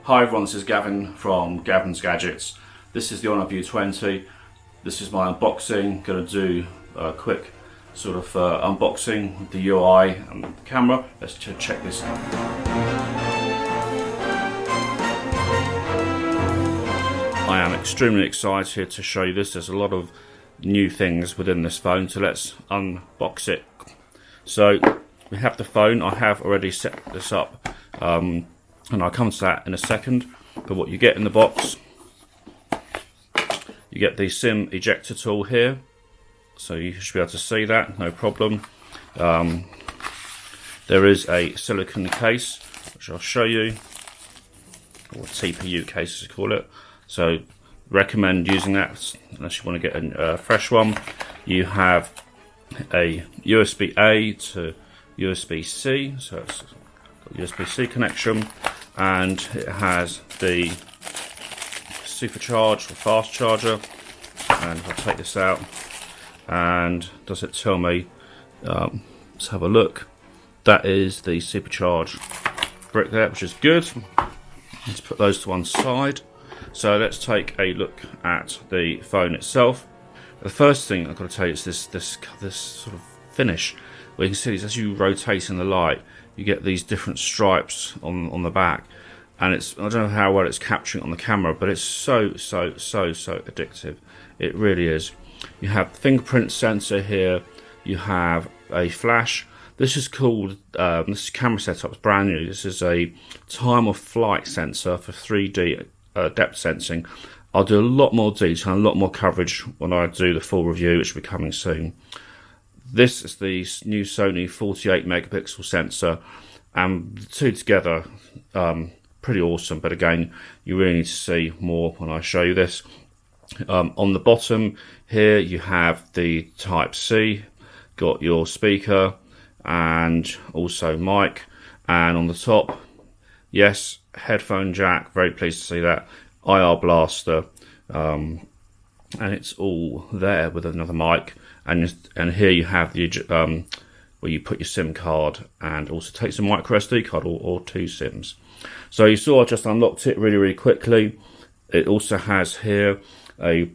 Hi everyone, this is Gavin from Gavin's Gadgets. This is the Honor View 20. This is my unboxing. Going to do a quick sort of unboxing with the UI and the camera. Let's check this out. I am extremely excited to show you this. There's a lot of new things within this phone, so let's unbox it. So we have the phone. I have already set this up. And I'll come to that in a second. But what you get in the box, you get the SIM ejector tool here, so you should be able to see that, no problem. There is a silicone case, which I'll show you, or TPU case as you call it. So recommend using that unless you want to get a fresh one. You have a USB-A to USB-C, so it's got USB-C connection, and it has the supercharged or fast charger. And if I take this out, and does it tell me, let's have a look, that is the supercharged brick there, which is good. Let's put those to one side. So let's take a look at the phone itself. The first thing I've got to tell you is this sort of finish, where you can see as you rotate in the light, you get these different stripes on the back, and it's, I don't know how well it's capturing on the camera, but it's so addictive. It really is. You have fingerprint sensor here. You have a flash. This is called this camera setup is brand new. This is a time of flight sensor for 3D depth sensing. I'll do a lot more detail and a lot more coverage when I do the full review, which will be coming soon. This is the new Sony 48 megapixel sensor, and the two together, pretty awesome. But again, you really need to see more when I show you this. On the bottom here, you have the Type C, got your speaker and also mic, and on the top, yes, headphone jack. Very pleased to see that. IR blaster, and it's all there with another mic. And here you have the where you put your SIM card, and also takes a micro SD card or two SIMs. So you saw I just unlocked it really quickly. It also has here a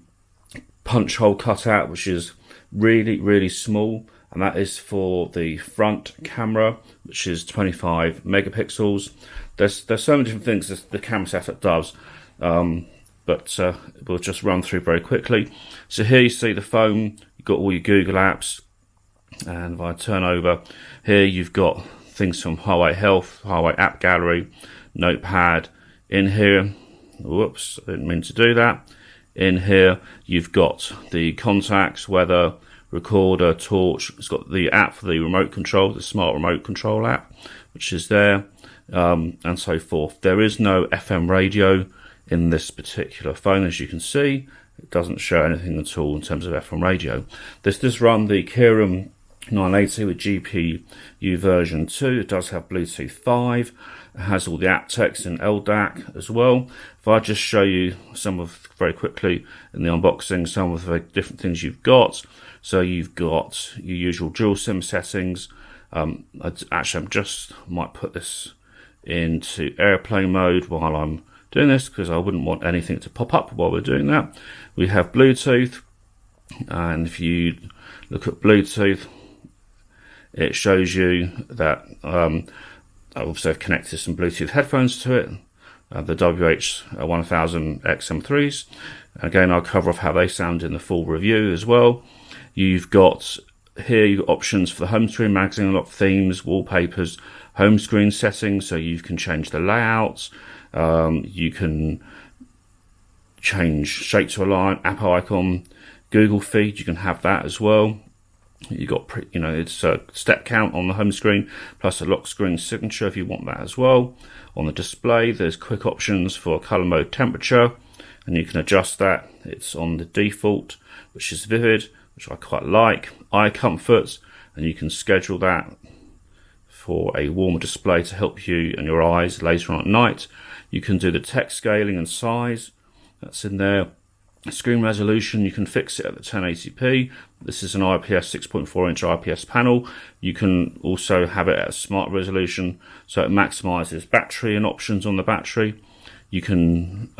punch hole cutout, which is really small, and that is for the front camera, which is 25 megapixels. There's so many different things that the camera setup does, but we'll just run through very quickly. So here you see the phone. You've got all your Google apps, and if I turn over here, you've got things from Huawei Health, Huawei App Gallery, Notepad. In here, whoops, I didn't mean to do that. In here, you've got the contacts, weather, recorder, torch. It's got the app for the remote control, the smart remote control app, which is there, and so forth. There is no FM radio in this particular phone, as you can see. It doesn't show anything at all in terms of FM radio. This does run the Kirin 980 with GPU version 2. It does have Bluetooth 5. It has all the aptX and LDAC as well. If I just show you some of, very quickly in the unboxing, some of the different things you've got. So you've got your usual dual SIM settings. Actually, might put this into airplane mode while I'm doing this, because I wouldn't want anything to pop up while we're doing that. We have Bluetooth, and if you look at Bluetooth, it shows you that I also have connected some Bluetooth headphones to it, the WH-1000 XM3s. Again, I'll cover off how they sound in the full review as well. You've got here, you've got options for the home screen, magazine unlock, themes, wallpapers, home screen settings, so you can change the layouts. You can change shape to align, app icon, Google feed. You can have that as well. You got, it's a step count on the home screen, plus a lock screen signature if you want that as well. On the display, there's quick options for color mode, temperature, and you can adjust that. It's on the default, which is vivid, which I quite like. Eye comfort, and you can schedule that for a warmer display to help you and your eyes later on at night. You can do the text scaling and size, that's in there. Screen resolution, you can fix it at the 1080p. This is an IPS 6.4 inch IPS panel. You can also have it at a smart resolution, so it maximizes battery and options on the battery. You can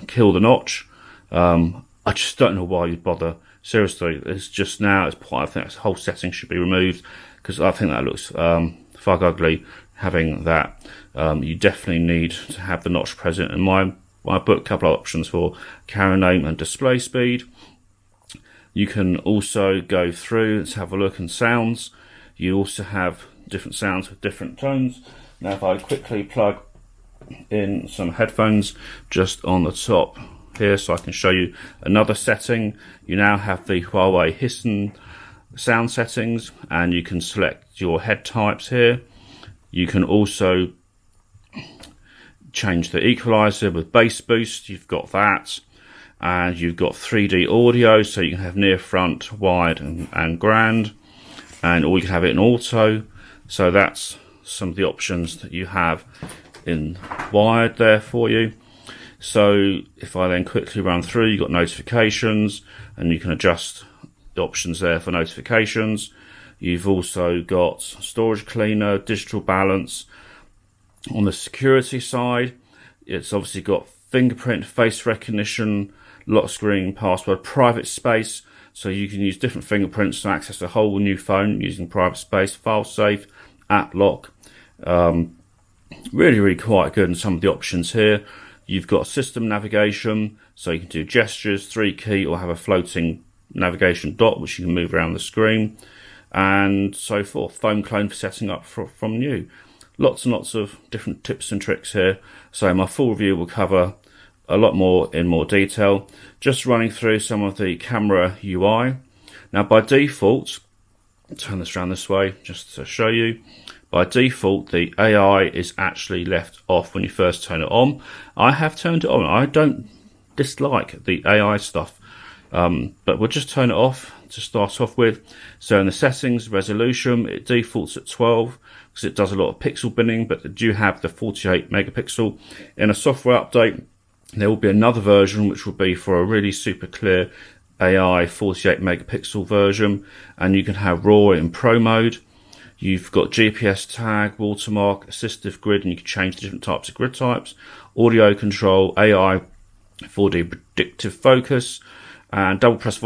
kill the notch. I just don't know why you'd bother. Seriously, it's just now. I think this whole setting should be removed because I think that looks far ugly. Having that, you definitely need to have the notch present. In my book, a couple of options for carrier name and display speed. You can also go through, let's have a look, and sounds. You also have different sounds with different tones. Now if I quickly plug in some headphones just on the top here so I can show you another setting. You now have the Huawei Hissen sound settings, and you can select your head types here. You can also change the equalizer with bass boost. You've got that, and you've got 3D audio, so you can have near, front, wide and grand, or you can have it in auto. So that's some of the options that you have in wired there for you. So if I then quickly run through, you've got notifications, and you can adjust the options there for notifications. You've also got storage cleaner, digital balance. On the security side, it's obviously got fingerprint, face recognition, lock screen, password, private space. So you can use different fingerprints to access a whole new phone using private space, file safe, app lock. Really quite good in some of the options here. You've got system navigation, so you can do gestures, 3 key, or have a floating navigation dot which you can move around the screen, and so forth. Phone clone for setting up from new. Lots and lots of different tips and tricks here. So my full review will cover a lot more in more detail. Just running through some of the camera UI. Now by default, turn this around this way just to show you. By default, the AI is actually left off when you first turn it on. I have turned it on. I don't dislike the AI stuff, but we'll just turn it off to start off with. So in the settings, resolution, it defaults at 12 because it does a lot of pixel binning, but they do have the 48 megapixel. In a software update, there will be another version which will be for a really super clear AI 48 megapixel version, and you can have RAW in Pro mode. You've got GPS tag, watermark, assistive grid, and you can change the different types of grid types. Audio control, AI 4D predictive focus, and double press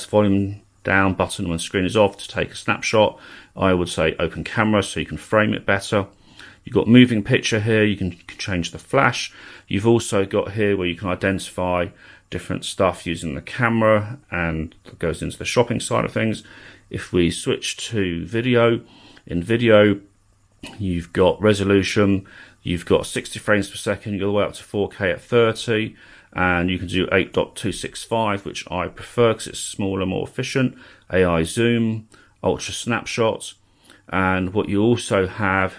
volume down button when the screen is off to take a snapshot. I would say open camera so you can frame it better. You've got moving picture here, you can change the flash. You've also got here where you can identify different stuff using the camera, and that goes into the shopping side of things. If we switch to video, in video you've got resolution, you've got 60 frames per second, you go all the way up to 4K at 30, and you can do 8.265, which I prefer because it's smaller, more efficient. AI zoom, ultra snapshots, and what you also have,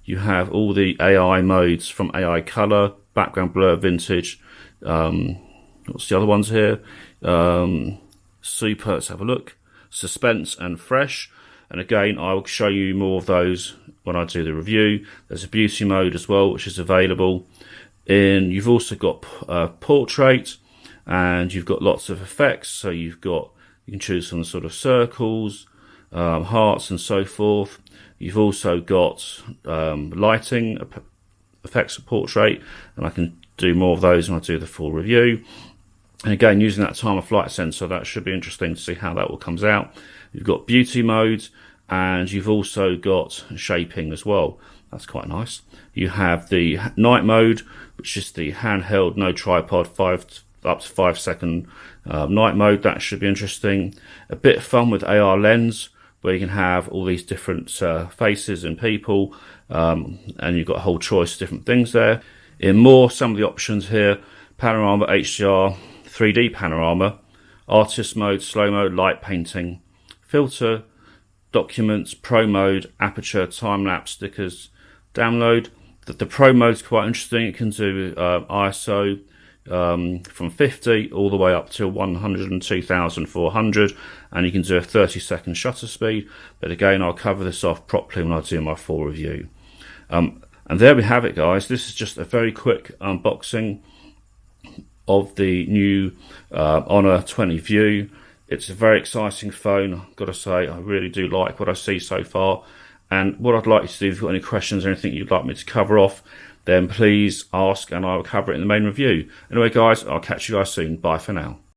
you have all the AI modes from AI color, background blur, vintage, what's the other ones here? Super, let's have a look. Suspense and fresh, and again I will show you more of those when I do the review. There's a beauty mode as well which is available. You've also got portrait, and you've got lots of effects, so you can choose from the sort of circles, hearts and so forth. You've also got lighting effects of portrait, and I can do more of those when I do the full review. And again, using that time of flight sensor, that should be interesting to see how that all comes out. You've got beauty mode, and you've also got shaping as well. That's quite nice. You have the night mode, which is the handheld, no tripod, up to 5 second night mode. That should be interesting. A bit of fun with AR lens, where you can have all these different faces and people, and you've got a whole choice of different things there. In more, some of the options here: panorama, HDR, 3D panorama, artist mode, slow mode, light painting, filter, documents, pro mode, aperture, time lapse, stickers, download. The pro mode is quite interesting. It can do ISO from 50 all the way up to 102,400, and you can do a 30-second shutter speed. But again, I'll cover this off properly when I do my full review. And there we have it, guys. This is just a very quick unboxing of the new Honor 20 View. It's a very exciting phone. I've got to say, I really do like what I see so far. And what I'd like you to do, if you've got any questions or anything you'd like me to cover off, then please ask and I will cover it in the main review. Anyway guys, I'll catch you guys soon. Bye for now.